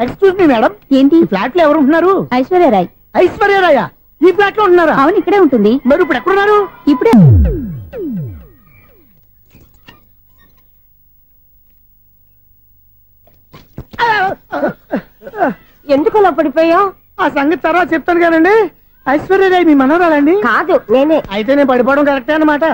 Excuse me madam, ఏంటి? Flat లో ఎవరు ఉంటున్నారు? ఐశ్వర్యరాయ్. ఐశ్వర్యరాయ ఈ ఫ్లాట్ లో ఉంటున్నారా? అవును, ఇక్కడే ఉంటుంది. మరి ఇప్పుడు ఎక్కడున్నారు? ఇప్పుడే. ఎందుకు అలా పడిపోయావు? ఆ సంగతి తర్వాత చెప్తాను కానండి. ఐశ్వర్యరాయ్ మీ మనవరాలండి? కాదు, నేనే. అయితే నేను పడిపోవడం కరెక్టే అన్నమాట.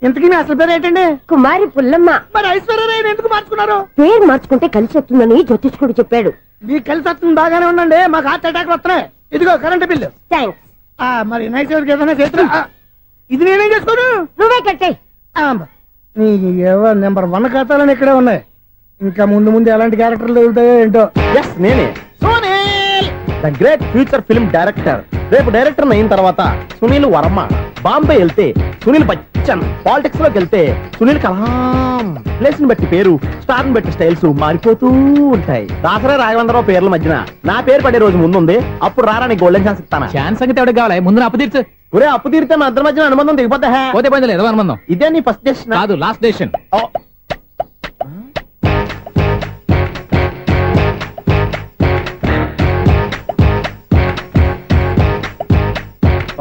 ఇంతకీ మీ అసలు పేరు ఏంటండి? కుమారి పుల్లమ్మ. మరి ఐశ్వర్యరాయ్ ఎందుకు మార్చుకున్నారు? పేరు మార్చుకుంటే కలిసి వస్తుందని జ్యోతిష్కుడు చెప్పాడు. మీ కలిసి వస్తుంది బాగానే ఉండండి, మాకు హార్ట్ అటాక్ వస్తున్నాయి. ఇదిగో కరెంట్ బిల్లు. థ్యాంక్స్. మరి నైట్ ఏదైనా చేస్తున్నా ఇది నేనేం చేసుకోను, నువ్వే కట్టే. నెంబర్ 1 ఖాతాలని ఇక్కడే ఉన్నాయి. ఇంకా ముందు ముందు ఎలాంటి క్యారెక్టర్లు దొరుకుతాయో ఏంటో. నేనే the great future film director. రేపు డైరెక్టర్ అయిన తర్వాత సునీల్ వర్మ. బాంబే వెళ్తే సునీల్ బచ్చన్. పాలిటిక్స్ లోకి వెళ్తే సునీల్ కలాం. ప్లేస్ ని బట్టి పేరు, స్టార్ ని బట్టి స్టైల్స్ మారిపోతూ ఉంటాయి. దాసరా రాఘవేంద్రరావు పేర్ల మధ్యన నా పేరు పడే రోజు ముందుంది. అప్పుడు రారా నీకు గోల్డెన్ ఛాన్స్ ఇస్తాను. ఛాన్స్ సంగతి ఎవరికి కావాలి? ముందు అప్పు తీర్చు. ఒరే అప్పు తీరితే మా ఇద్దరి మధ్యన అనుబంధం దిగిపోతా. పోతే పోయింది లేదు అనుబంధం. ఇదే నీ ఫస్ట్ డెసిషన్ కాదు, లాస్ట్ డెసిషన్.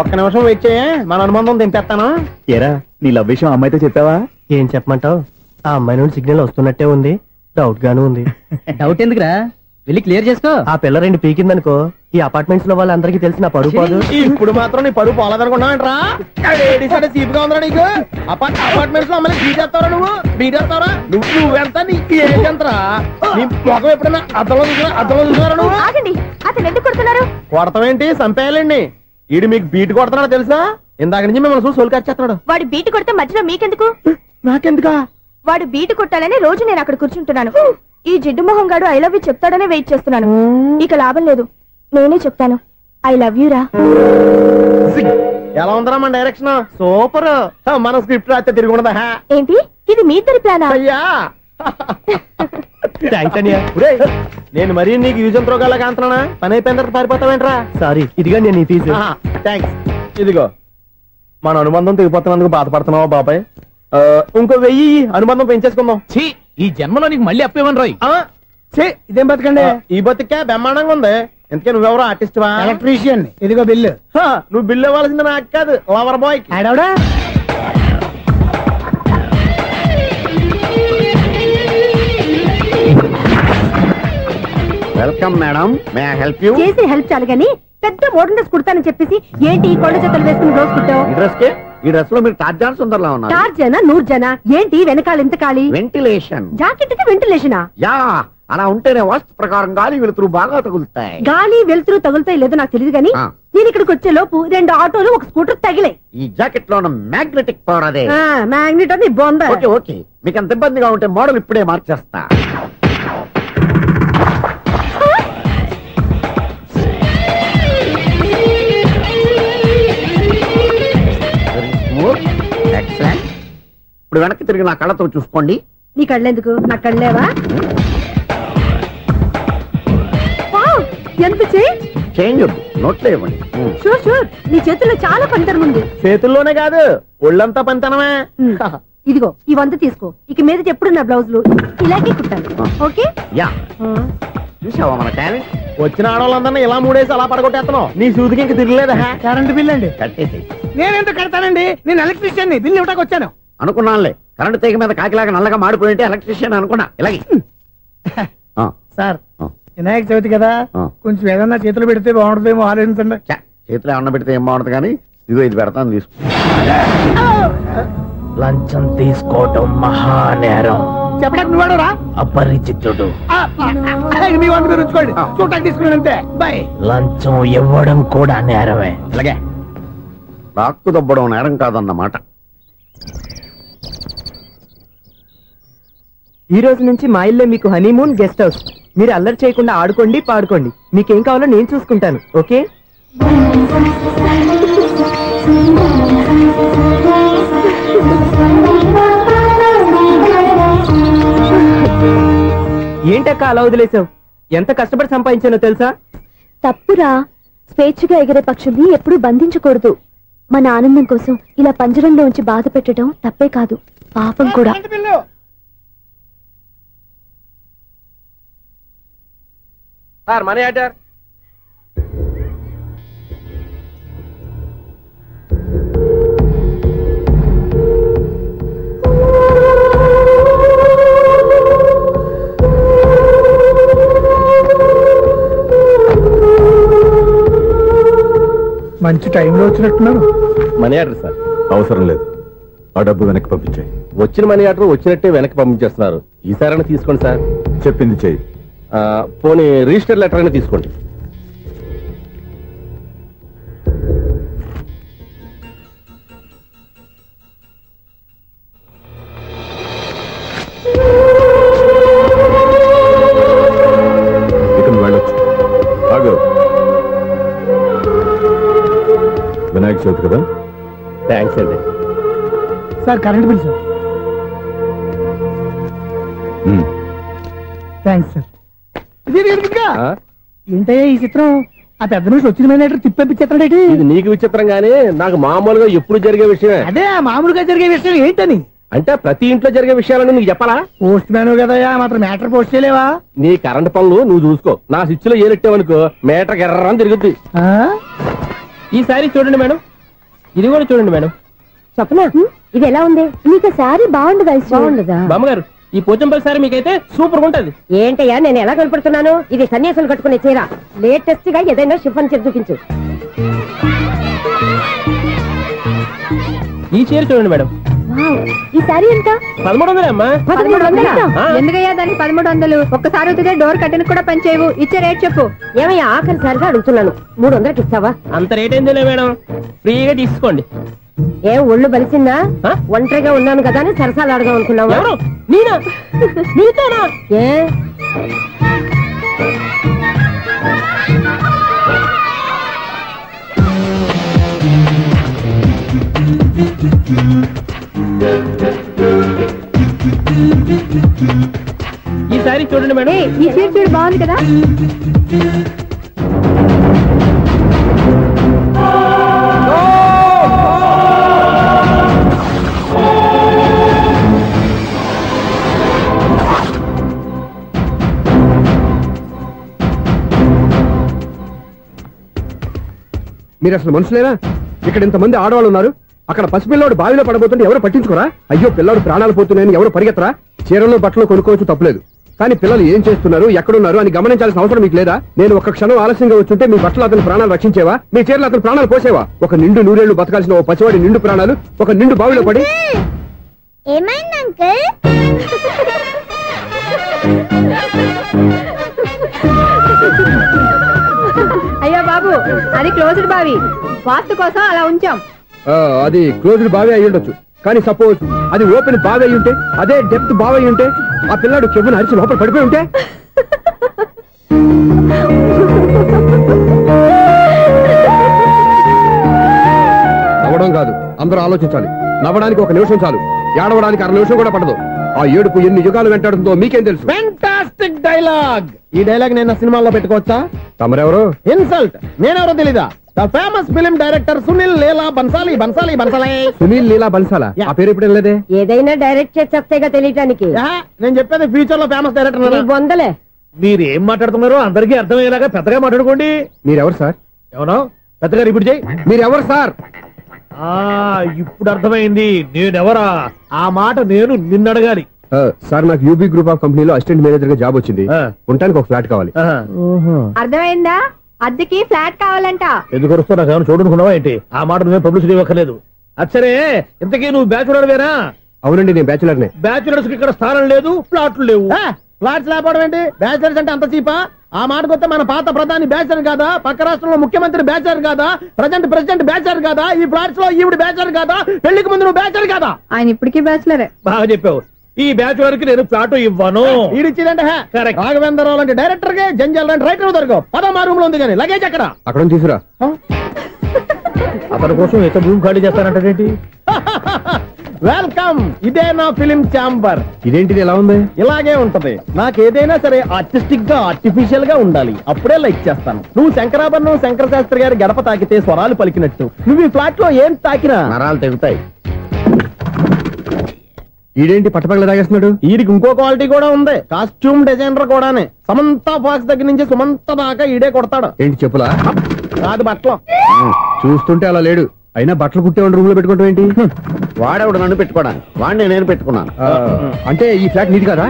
ఒక్క నిమిషం వెయిట్ చేయ, మన అనుబంధం దింపేస్తాను. ఏరా నీ లవ్ విషయం అమ్మాయితో చెప్పావా? ఏం చెప్పమంటావు? ఆ అమ్మాయి నుండి సిగ్నల్ వస్తున్నట్టే ఉంది, డౌట్ గాను ఉంది. డౌట్ ఎందుకురా, వెళ్ళి క్లియర్ చేసుకో. ఆ పిల్ల 2 పీకిందనుకో, ఈ అపార్ట్మెంట్స్ లో వాళ్ళందరికీ తెలిసిన పరువు పోదు. ఇప్పుడు మాత్రం నీ పరువు పోలేదనుకున్నావంటరా? చీప్ గా ఉందా నీకు? అపార్ట్మెంట్స్ లో అమ్మని బీటేస్తావరా? బీటేస్తావరా? నువ్వెంత, నీకు ఏంటంతరా? నీ మొఖం ఎప్పుడైనా అద్దంలో చూసారా నువ్వు? అతను ఎందుకు కొడుతున్నారు? కొడతావేంటి, చంపేయాలండి. ఈడు మీకు బీట్ కొడుతున్నాడు తెలుసా? ఇందాక నుంచి మిమ్మల్ని చూసి సోల్కి వచ్చేస్తున్నాడు. వాడు బీటు కొడితే మధ్యలో మీకెందుకు? నాకెందుకా? వాడు బీటు కొట్టాలని రోజు నేను అక్కడ కూర్చుంటున్నాను. ఈ జిడ్డు మొహం గాడు ఐ లవ్ యూ చెప్తాడనే వెయిట్ చేస్తున్నాను. ఇక లాభం లేదు, నేనే చెప్తాను. ఐ లవ్ యూ రా. ఎలా ఉందరా మన డైరెక్షన్? సూపర్. మన స్క్రిప్ట్ రాస్తే తిరిగి ఉండదా? ఏంటి ఇది మీ ఇద్దరి ప్లానా? అయ్యా నేను మరీ నీకు యూజ్ అంత రోగాలకు అంటున్నా. పని అయిపోయిన తర్వాత పారిపోతావేంట్రా? సారీ, ఇదిగా నేను ఈ ఫీజు. థ్యాంక్స్. ఇదిగో మన అనుబంధం తెగిపోతున్నందుకు బాధపడుతున్నావా బాబాయ్? ఇంకో 1000 అనుబంధం పెంచేసుకుందాం. ఈ జన్మలో నీకు మళ్ళీ అప్పేవని రాయి. ఇదేం బతకండి? ఈ బతికే బ్రహ్మాండంగా ఉంది. ఎందుకే నువ్వెవరో ఆర్టిస్ట్ వా? ఎలక్ట్రీషియన్. ఇదిగో బిల్లు. నువ్వు బిల్లు ఇవ్వాల్సింది నాకు కాదు, లవర్ బాయ్. ఆడవడా? Welcome madam, may I help you? చేసి హెల్ప్ చాలు గానీ పెద్ద మోడల్ డ్రెస్ కుడతానని చెప్పేసి ఏంటి ఈ కొండ జతలు వేసుకుని రోజు కుట్టావు? ఈ డ్రెస్ కే, ఈ డ్రెస్ లో మీరు టార్జాన్ సుందర్లా ఉన్నారు. టార్జనా 100 జన ఏంటి వెనకాల ఎంత ఖాళీ? వెంటిలేషన్. జాకెట్ కి వెంటిలేషనా? యా, అలా ఉంటేనే వాస్తు ప్రకారం గాలి వెలుతురు బాగా తగులుతాయి. గాలి వెలుతురు తగులుతాయి లేదో నాకు తెలియదు గానీ నేను ఇక్కడికి వచ్చే లోపు 2 ఆటోలు 1 స్కూటర్ తగిలాయి. ఈ జాకెట్ లో ఉన్న మ్యాగ్నెటిక్ పవర్ అదే. మ్యాగ్నెట్ అని బొంద. ఓకే ఓకే, మీకు అంత ఇబ్బందిగా ఉంటే మోడల్ ఇప్పుడే మార్చేస్తా. ఎక్సలెంట్. ఇప్పుడు వెనక్కి తిరిగి నా కళ్ళతో చూసుకోండి. నీ కళ్ళెందుకు, నా కళ్ళేవా? ఎంత చేంజ్ నోట్లో ఇవ్వండి. షూర్ షూర్, నీ చేతుల్లో చాలా పనితనం ఉంది. చేతుల్లోనే కాదు, ఒళ్ళంతా పనితనమే. ఇదిగో ఈ 100 తీసుకో. ఇక మీద ఎప్పుడు నా బ్లౌజులు ఇలాగే కుట్టాను. ఓకే? యా. చూసావా మన టాలెంట్? వచ్చిన ఆడవాళ్ళందరినీ ఇలా మూడేసి అలా పడగొట్టేస్తున్నావు. నీ సూదికి ఇంక తిరగలేదా? కరెంట్ బిల్ అండి. కట్టేసి. నేనెందుకు కడతానండి, నేను ఎలక్ట్రీషియన్. బిల్ ఇవ్వడానికి వచ్చాను. అనుకున్నానులే, కరెంట్ తీగ మీద కాకిలాగా నల్లగా మాడిపోయింటే ఎలక్ట్రీషియన్ అనుకున్నా. ఇలాగే సార్, వినాయక చవితి కదా, కొంచెం ఏదన్నా చేతులు పెడితే బాగుంటుందేమో ఆలోచించండి. చేతులు ఏమన్నా పెడితే ఏం బాగుంటుంది కానీ ఇదిగో ఇది పెడతాను, తీసుకో. లంచం తీసుకోవటం మహానేరం. చెప్పడానికి నువ్వాడరా? అపరిచితుడు. మీ 100 మీరు ఉంచుకోండి, చూడటానికి తీసుకున్నాను అంతే. బాయ్. లంచం ఇవ్వడం కూడా నేరమే. ఇలాగే రాక్కు దబ్బడం నేరం కాదన్నమాట. ఈ రోజు నుంచి మా ఇల్లే మీకు హనీమూన్ గెస్ట్ హౌస్. మీరు అల్లరి చేయకుండా ఆడుకోండి, పాడుకోండి. మీకేం కావాలో నేను చూసుకుంటాను. ఓకే? ఏంటక్క అలా వదిలేసావు? ఎంత కష్టపడి సంపాదించానో తెలుసా? తప్పురా, స్వేచ్ఛగా ఎగిరే పక్షుల్ని ఎప్పుడూ బంధించకూడదు. మన ఆనందం కోసం ఇలా పంజరంలో ఉంచి బాధ పెట్టడం తప్పే కాదు, పాపం కూడా. Sir money order. మంచి టైంలో వచ్చినట్టున్నారు. Money order sir. అవసరం లేదు, ఆ డబ్బు వెనక్కి పంపించాయి. వచ్చిన మనీ ఆర్డర్ వచ్చినట్టే వెనక్కి పంపించేస్తున్నారు. ఈసారైనా తీసుకోండి సార్. చెప్పింది చెయ్యి. పోనీ రిజిస్టర్ లెటర్ అయినా తీసుకోండి. ఇక నువ్వు వెళ్ళొచ్చు. ఆగు. వినాయక చవితి కదా. థ్యాంక్స్ అండి. Sir current bill sir. Thanks sir. ఏంటయ్యా ఈ చిత్రం? ఆ పెద్ద నుంచి వచ్చిన మేనేటర్ తిప్పించేస్తాడేటి? ఇది నీకు విచిత్రం గానీ నాకు మామూలుగా ఎప్పుడు జరిగే విషయమే. అదే మామూలుగా జరిగే విషయం ఏంటని? అంటే ప్రతి ఇంట్లో జరిగే విషయాలని నీకు చెప్పాలా? పోస్ట్ మ్యాన్ కదయ్యా, మాత్రం మ్యాటర్ పోస్ట్ చేయలేవా? నీ కరెంట్ పనులు నువ్వు చూసుకో. నా స్విచ్ లో ఏలెట్టావనుకో మేటర్ ఎర్రని తిరుగుద్ది. ఈసారి చూడండి మేడం, ఇది కూడా చూడండి మేడం. చెప్పనా ఇది ఎలా ఉంది? నీకు శారీ బాగుండదా? బాగుండదా బామ్మగారు? ఈ పోచంపల్లి సారీ మీకైతే సూపర్ ఉంటది. ఏంటయ్యా నేను ఎలా కనపడుతున్నాను? ఇది సన్యాసులు కట్టుకునే చీర. లేటెస్ట్ గా ఏదైనా షిఫన్ చేసి చూపించు. ఈ చీర చూడండి మేడం. ఈ శారీ ఎంత? 1300 అమ్మా. 1300? ఎందుకయ్యా దానికి 1300? ఒక్కసారి అవుతుందే డోర్ కట్టను కూడా పనిచేయవు. ఇచ్చే రేట్ చెప్పు. ఏమయ్యా ఆఖరిసారిగా అడుగుతున్నాను, 300కి ఇస్తావా? అంత రేట్ ఏందిలే మేడం, ఫ్రీగా తీసుకోండి. ఏం ఒళ్ళు బలిసిందా? ఒంటరిగా ఉన్నాను కదా అని సరసాలు అడగా అనుకున్నావా? ఎవరు? నేనా? నీతోనా? ఏ ఈ సారీ చూడండి మేడం. ఈ చీర చూడు బాగుంది కదా. మీరు అసలు మనుషులేనా? ఇక్కడ ఇంతమంది ఆడవాళ్ళు ఉన్నారు, అక్కడ పసిపిల్లాడు బావిలో పడబోతుంటే ఎవరు పట్టించుకోరా? అయ్యో పిల్లాడు ప్రాణాలు పోతున్నాయని ఎవరు పరిగెత్తరా? చీరలు బట్టలు కొనుక్కోవచ్చు, తప్పలేదు. కానీ పిల్లలు ఏం చేస్తున్నారు, ఎక్కడున్నారు అని గమనించాల్సిన అవసరం మీకు లేదా? నేను ఒక్క క్షణం ఆలస్యంగా వచ్చుంటే మీ బట్టలు అతని ప్రాణాలు రక్షించేవా? మీ చీరలు అతని ప్రాణాలు పోసేవా? ఒక నిండు నూరేళ్లు బతకాల్సిన ఓ పసివాడి నిండు ప్రాణాలు ఒక నిండు బావిలో పడి. ఏమైంది అంకుల్? అయ్యో బాబు, అది క్లోజ్డ్ బావి, వాస్తు కోసం అలా ఉంచాం. అది క్లోజ్డ్ బావి అయి ఉండొచ్చు, కానీ సపోజ్ అది ఓపెన్ బావి అయి ఉంటే, అదే డెప్త్ బావి అయి ఉంటే, ఆ పిల్లాడు చెవును అరిచి లోపల పడిపోయి ఉంటే? నవ్వడం కాదు, అందరూ ఆలోచించాలి. నవ్వడానికి 1 నిమిషం చాలు, ఏడవడానికి 1/2 నిమిషం కూడా పడదు. ఆ ఏడుపు ఎన్ని యుగాలు వెంటాడుతుందో మీకేం తెలుసు? Fantastic dialogue. ఈ డైలాగ్ నేను సినిమాలో పెట్టుకోవచ్చా? తమరెవరు? ఇన్సల్ట్. నేనెవరో తెలీదా? The famous film director Sunil Leela Bansali. Bansali Bansali Sunil Leela బన్సాలా? ఆ పేరు ఇప్పుడు లేదే. ఏదైనా డైరెక్ట్ చేసేస్తేగా తెలియటానికి. నేను చెప్పేది ఫ్యూచర్ లో ఫేమస్ డైరెక్టర్. బొందలే. మీరు ఏం మాట్లాడుతున్నారో అందరికీ అర్థమయ్యేలాగా పెద్దగా మాట్లాడుకోండి. మీరెవరు సార్? ఎవరో పెద్దగా రిపీట్ చేయి. మీరెవరు సార్? ఇప్పుడు అర్థమైంది నేనెవరా. ఆ మాట నేను నిన్ను అడగాలి. సార్, నాకు యూబీ గ్రూప్ ఆఫ్ కంపెనీలో అసిస్టెంట్ మేనేజర్ గా జాబ్ వచ్చింది. ఉండటానికి ఒక ఫ్లాట్ కావాలి. అర్థమైందా? అద్దెకి ఫ్లాట్ కావాలంట. ఎందుకు వస్తున్నా నాకు ఏమైనా చూడనుకున్నావా ఏంటి? ఆ మాట నువ్వే పబ్లిసిటీ ఇవ్వక్కర్లేదు. అచ్చరే, ఇంతకీ నువ్వు బ్యాచులర్ వేరా? అవునండి, నేను బ్యాచులర్నే. బ్యాచులర్స్ కి ఇక్కడ స్థానం లేదు, ఫ్లాట్లు లేవు. ఫ్లాట్స్ లేకపోవడం ఏంటి? బ్యాచులర్స్ అంటే అంత చీపా? ఆ మాటకొస్తే మన పాత ప్రధాని బ్యాచులర్ కాదా? పక్క రాష్ట్రంలో ముఖ్యమంత్రి బ్యాచులర్ కాదా? ప్రెసిడెంట్ బ్యాచులర్ కాదా? ఈ ఫ్లాట్స్ లో ఈవిడ బ్యాచులర్ కాదా? పెళ్లికి ముందు నువ్వు బ్యాచులర్ కాదా? ఆయన ఇప్పటికీ బ్యాచులరే. బాగా చెప్పావు. ఈ బ్యాచులర్ కి నేను ఫ్లాట్ ఇవ్వను. ఇడిచిందంటే రాఘవేంద్రరావు లాంటి డైరెక్టర్ కి, జంజాల్ లాంటి రైటర్ దొరకవు. 13 రూమ్ లో ఉంది కానీ లగేజ్ అక్కడ. అక్కడ తీసుకురా. అతని కోసం ఎంత రూమ్ ఖాళీ చేస్తానంటే వెల్కమ్. ఇదే నా ఫిలిం ఛాంబర్. ఇదేంటిది ఎలా ఉంది? ఇలాగే ఉంటది. నాకు ఏదైనా సరే ఆర్టిస్టిక్ గా, ఆర్టిఫిషియల్ గా ఉండాలి. అప్పుడే లైక్ చేస్తాను. నువ్వు శంకరాభరణం శంకర శాస్త్రి గారి గడప తాకితే స్వరాలు పలికినట్టు నువ్వు ఈ ఫ్లాట్ లో ఏం తాకినా నరాలు తెగుతాయి. ఈడేంటి పట్టపగల తాగేస్తున్నాడు? వీడికి ఇంకో క్వాలిటీ కూడా ఉంది. కాస్ట్యూమ్ డిజైనర్ కూడానే. సమంత ఫాక్స్ దగ్గర నుంచి సుమంత దాకా ఈడే కొడతాడు. ఏంటి చెప్పులా? కాదు బట్టలు. చూస్తుంటే అలా లేడు. అయినా బట్టలు కుట్టేవాడు రూమ్ లో పెట్టుకుంటాం ఏంటి? వాడేవాడు నన్ను పెట్టుకోవడానికి, వాడిని నేను పెట్టుకున్నాను. అంటే ఈ ఫ్లాట్ నీది కదా?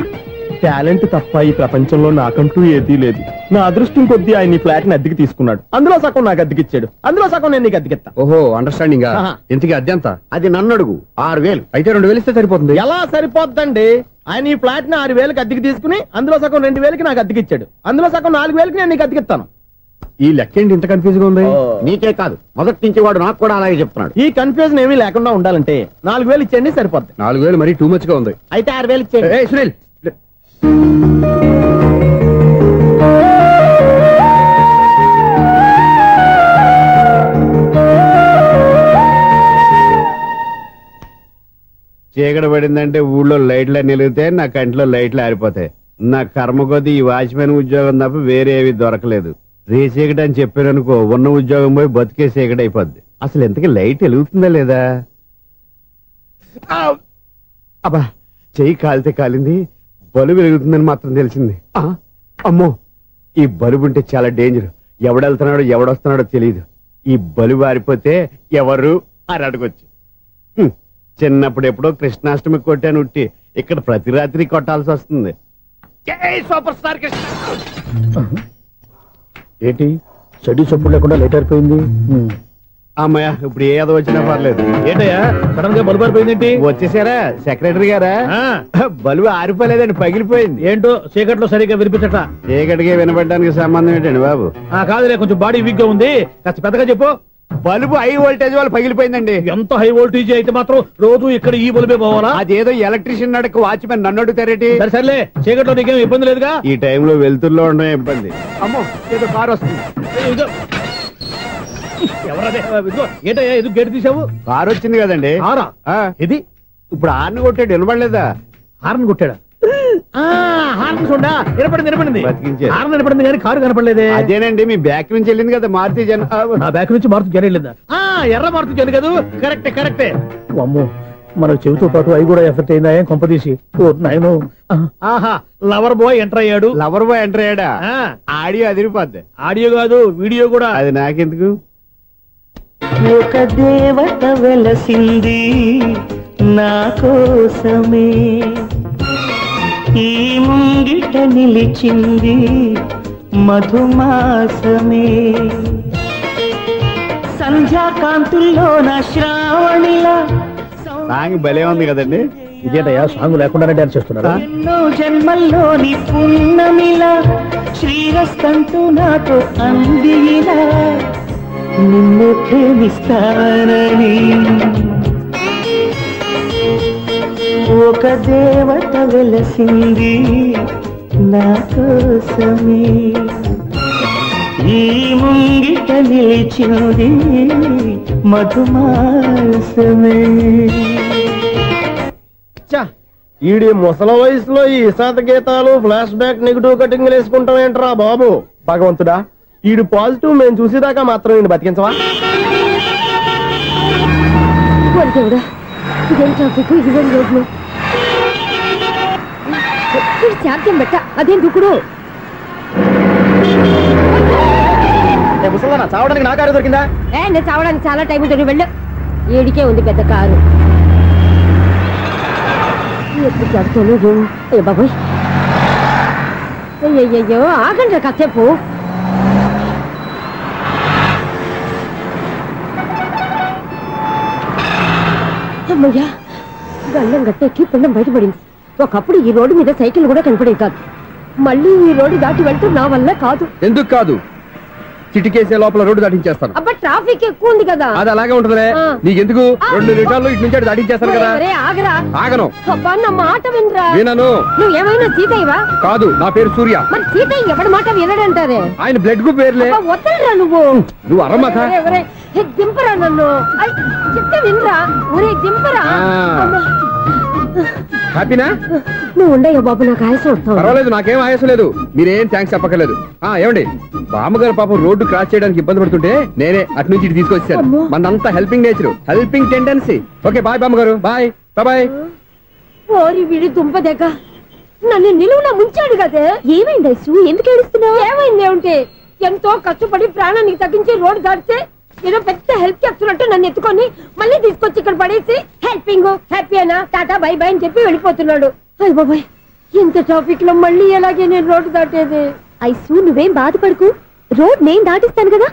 టాలెంట్ తప్ప ఈ ప్రపంచంలో నాకంటూ ఏదీ లేదు. నా అదృష్టం కొద్దీ ఆయన ఈ ఫ్లాట్ ని అద్దెకి తీసుకున్నాడు. అందులో సగం నాకు అద్దెకిచ్చాడు, అందులో సగం నేను నీకు అద్దెకిస్తా. ఓహో, అండర్స్టాండింగ్. ఇంతకీ అద్దె ఎంత? అది నన్ను అడుగు. 6,000. అయితే 2,000 ఇస్తే సరిపోతుంది. ఎలా సరిపోద్దండి? ఆయన ఈ ఫ్లాట్ ని 6,000కి అద్దెకి తీసుకుని అందులో సగం 2,000కి నాకు అద్దెకిచ్చాడు, అందులో సగం 4,000కి నేను నీకు అద్దెకిస్తాను. ఈ లెక్క ఏంటి ఇంత కన్ఫ్యూజ్ గా ఉంది? నీకే కాదు, మొదటి నుంచి వాడు నాకు కూడా అలాగే చెప్తున్నాడు. ఈ కన్ఫ్యూజన్ ఏమీ లేకుండా ఉండాలంటే 4,000 ఇచ్చేయండి, సరిపోద్ది. 4,000 మరీ టూ మచ్ గా ఉంది. అయితే 6,000 ఇచ్చేయండి. సునీల్, చీకటి పడిందంటే ఊళ్ళో లైట్లు నిలిగితే నా కంటిలో లైట్లు ఆరిపోతాయి. నా కర్మ కొద్దీ ఈ వాచ్మెన్ ఉద్యోగం తప్ప వేరే ఏవి దొరకలేదు. రేచీకటి అని చెప్పారనుకో, ఉన్న ఉద్యోగం పోయి బతికే చీకటి అయిపోద్ది. అసలు ఎంతకీ లైట్ వెలుగుతుందా లేదా? అబ్బా, చెయ్యి కాలితే కాలింది, బలుబు వెలుగుతుందని మాత్రం తెలిసింది. అమ్మో, ఈ బలుబు ఉంటే చాలా డేంజర్. ఎవడెళ్తున్నాడో ఎవడొస్తున్నాడో తెలియదు. ఈ బలుబు ఆరిపోతే ఎవరు అని అడగొచ్చు. చిన్నప్పుడు ఎప్పుడో కృష్ణాష్టమి కొట్టాను ఉట్టి, ఇక్కడ ప్రతి రాత్రి కొట్టాల్సి వస్తుంది. Super star Krishna. ఏంటి చెడు చెప్పుడు లేకుండా లేట్ అయిపోయింది? అమ్మయ్య, ఇప్పుడు ఏదో వచ్చినా పర్లేదు. ఏంటయ్యా సడన్ గా బల్బు అయిపోయింది ఏంటి? వచ్చేసారా సెక్రటరీ గారా? బల్బు ఆరిపోలేదండి, పగిలిపోయింది. ఏంటో చీకట్లో సరిగ్గా వినిపించట. చీకటికి వినపడడానికి సంబంధం ఏంటండి బాబు? కాదులే, కొంచెం బాడీ వీక్ గా ఉంది, కాస్త పెద్దగా చెప్పు. బల్బు హై వోల్టేజ్ వాళ్ళు పగిలిపోయిందండి. ఎంత హై వోల్టేజ్ అయితే మాత్రం రోజు ఇక్కడ ఈ బల్బే పోవాలా? అదేదో ఎలక్ట్రీషియన్ నడక వాచ్మెన్ నన్ను అడుగుతారేటి? సర్లే, చీకట్లో నీకేం ఇబ్బంది లేదుగా? ఈ టైంలో వెళ్తుల్లో ఉండడం ఇబ్బంది. అమ్మో, ఏదో కారు వస్తుంది. ఎవరదే? ఏంటయ్యా ఇది గేట్ తీసావు? కారు వచ్చింది కదండి. ఇది ఇప్పుడు హార్న్ కొట్టాడు, వినపడలేదా? హార్న్ కొట్టాడా? హార్న్ చూడా వినపడింది. హార్న్ వినపడింది కానీ కారు కనపడలేదే. అదేనండి, మీ బ్యాక్ నుంచి వెళ్ళింది కదా మారుతి జన. నా బ్యాక్ నుంచి మారుతి జన వెళ్ళిందా? ఎర్ర మారుతి జన కదా? కరెక్టే. అమ్మో, మన చెవితో పాటు అవి కూడా ఎఫెక్ట్ అయిందా? ఏం కొంపదీసి? ఆహా, లవర్ బాయ్ ఎంటర్ అయ్యాడు. లవర్ బాయ్ ఎంటర్ అయ్యాడా? ఆడియో అదిరిపోద్ది. ఆడియో కాదు, వీడియో కూడా. అది నాకెందుకు? ఒక దేవత వెలసింది నా కోసమే, ఈ ముంగిట నిలిచింది మధుమాసమే, సంధ్యాకాంతుల్లో నా శ్రావణిలా. సాంగ్ భలే ఉంది కదండి. ఇదేటయ్యా సాంగ్ లేకుండానే డాన్స్ చేస్తున్నారా? ఎన్నో జన్మల్లోని పున్నమిలా శ్రీరస్తంటూ నాతో అందిలా, నిన్ను ప్రేమిస్తానని. ఒక దేవత వెలసింది నా కోసమే, ఈ ముంగిట నిలిచింది మధుమాసమే. ఈడి ముసల వయసులో ఈ ఇసాత గీతాలు, ఫ్లాష్ బ్యాక్, నెగిటివ్ కటింగ్ వేసుకుంటాం ఏంట్రా బాబు? భగవంతుడా, ఈడు పాజిటివ్ మేము చూసేదాకా మాత్రం ఈయన బతికించవా? ఇదేం ట్రాఫిక్, ఇదేం రోడ్లు, శాంతం బెట్ట, అదేం దుకుడు. ముసలా చావడానికి నా కారు దొరికిందా? నేను చావడానికి చాలా టైం ఉంటుంది, వెళ్ళు. ఏడికే ఉంది పెద్ద కారు. ఎప్పుడు చెప్తాను బాబోయ్. అయ్యయ్యో, ఆగండి కాసేపు. అమ్మయ్యా, గల్లం గట్టెక్కి పిండం బయటపడింది. ఒకప్పుడు ఈ రోడ్డు మీద సైకిల్ కూడా కనపడేది కాదు. మళ్ళీ ఈ రోడ్డు దాటి వెళ్తూ నా వల్ల కాదు. ఎందుకు కాదు? చిటికేసే లోపల రోడ్డు దాటించేస్తాను. అబ్బా, ట్రాఫిక్ ఎక్కువ ఉంది కదా. అది అలాగే ఉంటదిలే. నీకెందుకు? 2 నిమిషాల్లో ఇటు నుంచి దాటించేస్తాను కదా. ఆగరా. ఆగను. అబ్బా, నా మాట వినరా. వినను. నువ్వు ఏమైనా సీతయ్యవా? కాదు, నా పేరు సూర్య. మరి సీతయ్య ఎవరి మాట వినడంటారే? ఆయన బ్లడ్ గ్రూప్ పేర్లే. వద్దరా నువ్వు. నువ్వు అరమ్మక. దింపరా నన్ను. చెప్తే వినరా. ఒరే దింపరా. హ్యాపీనా? నువ్వు ఉండయ్యా బాబు, నాకు ఆయాసం వస్తావు. పర్వాలేదు, నాకేం ఆయాసం లేదు. మీరేం థ్యాంక్స్ చెప్పక్కర్లేదు. ఏమండి, బామ్మగారు పాపం రోడ్డు క్రాస్ చేయడానికి ఇబ్బంది పడుతుంటే నేనే అటు నుంచి ఇటు తీసుకొచ్చాను. మనంతా helping nature, helping tendency. Okay, bye బామ్మగారు. Bye bye. ఓరి వీడి దుంపదెగ నన్ను నిలువున ముంచాడు కదే. ఏమైంది ఐసు? ఎందుకు ఏడుస్తున్నావు? ఏమైంది ఏమిటి? ఎంతో కష్టపడి ప్రాణానికి తగ్గించి రోడ్డు దాటితే ఏదో పెద్ద హెల్ప్ చేస్తున్నట్టు నన్ను ఎత్తుకొని మళ్ళీ తీసుకొచ్చి ఇక్కడ పడేసి హెల్పింగ్ హ్యాపీ అయినా టాటా బై బై అని చెప్పి వెళ్ళిపోతున్నాడు. అయ్య బాబాయ్, ఇంత ట్రాఫిక్ లో మళ్ళీ ఎలాగే నేను రోడ్డు దాటేది? ఐసు నువ్వేం బాధపడకు, రోడ్ నేను దాటిస్తాను కదా.